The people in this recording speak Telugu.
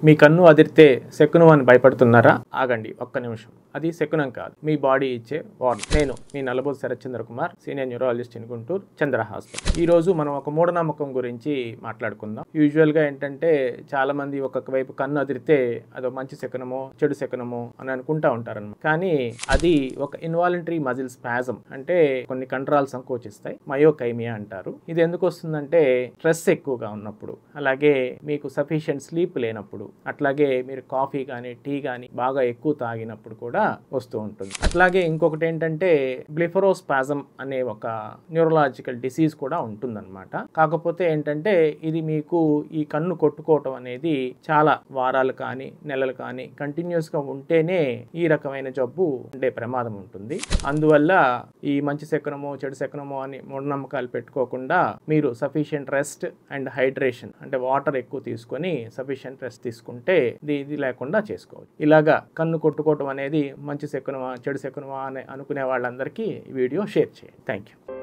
మీ కన్ను అదిరితే శకునం అని భయపడుతున్నారా? ఆగండి ఒక్క నిమిషం. అది శకునం కాదు, మీ బాడీ ఇచ్చే వార్నింగ్. నేను మీ Nallabothu Sarathchandra Kumar, senior neurologist in Guntur, Chandra hospital. ఈ రోజు మనం ఒక మూఢనమ్మకం గురించి మాట్లాడుకుందాం. యూజువల్గా ఏంటంటే చాలా మంది ఒక్కొక్క వైపు కన్ను అదిరితే అదో మంచి శకునమో చెడు శకునమో అని అనుకుంటా ఉంటారన్నమాట. కానీ అది ఒక ఇన్వాలంటరీ మజిల్ స్పాజం, అంటే కొన్ని కండరాలు సంకోచిస్తాయి, మయోకైమియా అంటారు. ఇది ఎందుకు వస్తుందంటే స్ట్రెస్ ఎక్కువగా ఉన్నప్పుడు, అలాగే మీకు సఫిషియెంట్ స్లీప్ లేనప్పుడు, అట్లాగే మీరు కాఫీ కానీ టీ కానీ బాగా ఎక్కువ తాగినప్పుడు కూడా వస్తూ ఉంటుంది. అట్లాగే ఇంకొకటి ఏంటంటే బ్లెఫరోస్పాజం అనే ఒక న్యూరలాజికల్ డిసీజ్ కూడా ఉంటుందన్నమాట. కాకపోతే ఏంటంటే ఇది మీకు ఈ కన్ను కొట్టుకోవటం అనేది చాలా వారాలు కానీ నెలలు కానీ కంటిన్యూస్ గా ఉంటేనే ఈ రకమైన జబ్బు ఉండే ప్రమాదం ఉంటుంది. అందువల్ల ఈ మంచి శకునమో చెడు శకునమో అని మూఢనమ్మకాలు పెట్టుకోకుండా మీరు సఫిషియెంట్ రెస్ట్ అండ్ హైడ్రేషన్, అంటే వాటర్ ఎక్కువ తీసుకొని సఫిషియెంట్ రెస్ట్ తీసుకుంటే ఇది లేకుండా చేసుకోవాలి. ఇలాగా కన్ను కొట్టుకోవటం అనేది మంచి శకునమా చెడు శకునమా అని అనుకునే వాళ్ళందరికీ ఈ వీడియో షేర్ చేయండి. Thank you.